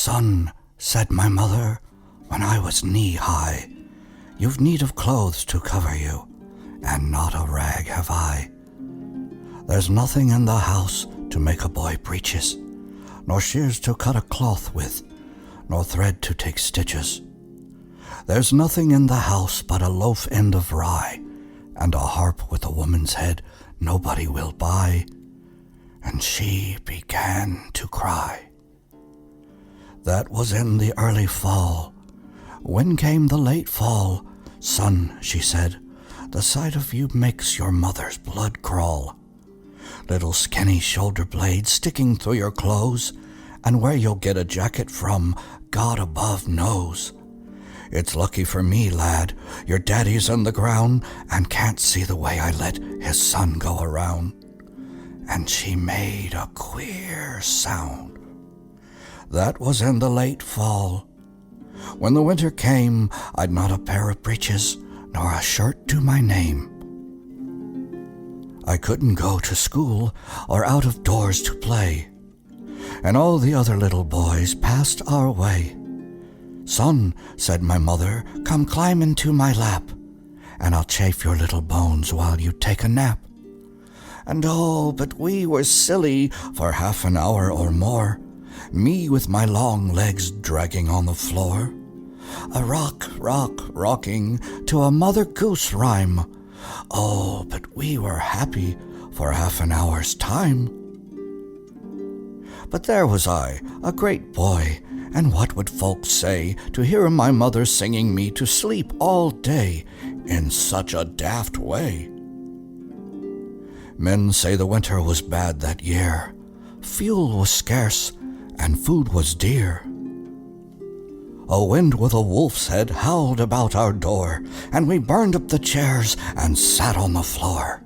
"Son," said my mother, when I was knee-high, "you've need of clothes to cover you, and not a rag have I. There's nothing in the house to make a boy breeches, nor shears to cut a cloth with, nor thread to take stitches. There's nothing in the house but a loaf end of rye, and a harp with a woman's head nobody will buy." And she began to cry. That was in the early fall. When came the late fall, "Son," she said, "the sight of you makes your mother's blood crawl. Little skinny shoulder blades sticking through your clothes, and where you'll get a jacket from, God above knows. It's lucky for me, lad, your daddy's on the ground and can't see the way I let his son go around." And she made a queer sound. That was in the late fall. When the winter came, I'd not a pair of breeches, nor a shirt to my name. I couldn't go to school, or out of doors to play, and all the other little boys passed our way. "Son," said my mother, "come climb into my lap, and I'll chafe your little bones while you take a nap." And oh, but we were silly for half an hour or more, me with my long legs dragging on the floor. A rock, rock, rocking to a Mother Goose rhyme. Oh, but we were happy for half an hour's time. But there was I, a great boy, and what would folks say to hear my mother singing me to sleep all day in such a daft way? Men say the winter was bad that year. Fuel was scarce, and food was dear. A wind with a wolf's head howled about our door, and we burned up the chairs and sat on the floor.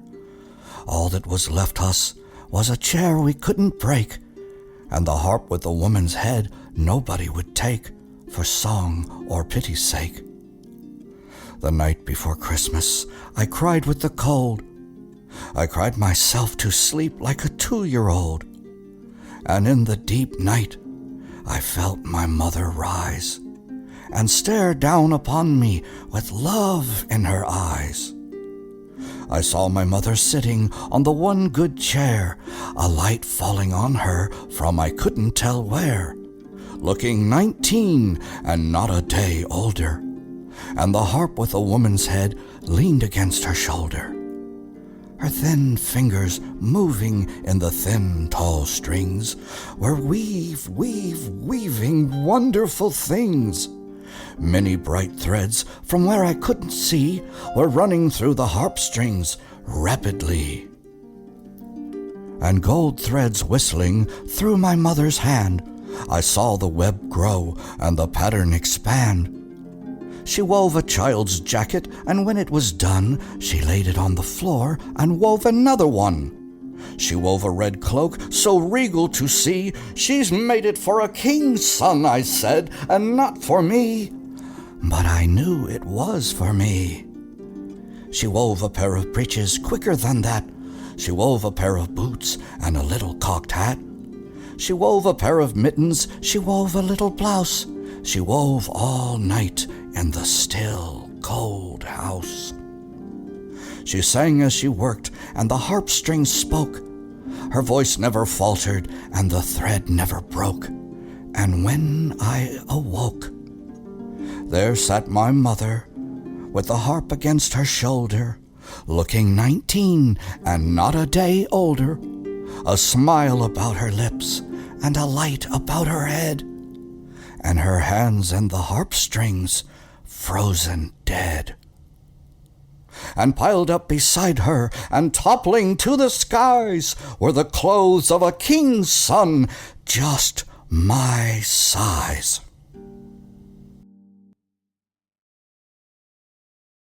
All that was left us was a chair we couldn't break, and the harp with the woman's head nobody would take for song or pity's sake. The night before Christmas I cried with the cold. I cried myself to sleep like a 2-year-old, and in the deep night I felt my mother rise and stare down upon me with love in her eyes. I saw my mother sitting on the one good chair, a light falling on her from I couldn't tell where, looking 19 and not a day older, and the harp with a woman's head leaned against her shoulder. Her thin fingers moving in the thin, tall strings were weaving wonderful things. Many bright threads from where I couldn't see were running through the harp strings rapidly, and gold threads whistling through my mother's hand. I saw the web grow and the pattern expand. She wove a child's jacket, and when it was done, she laid it on the floor and wove another one. She wove a red cloak so regal to see. "She's made it for a king's son," I said, "and not for me." But I knew it was for me. She wove a pair of breeches quicker than that. She wove a pair of boots and a little cocked hat. She wove a pair of mittens. She wove a little blouse. She wove all night in the still, cold house. She sang as she worked, and the harp strings spoke. Her voice never faltered, and the thread never broke. And when I awoke, there sat my mother, with the harp against her shoulder, looking 19 and not a day older, a smile about her lips and a light about her head, and her hands in the harp strings frozen dead. And piled up beside her and toppling to the skies were the clothes of a king's son, just my size.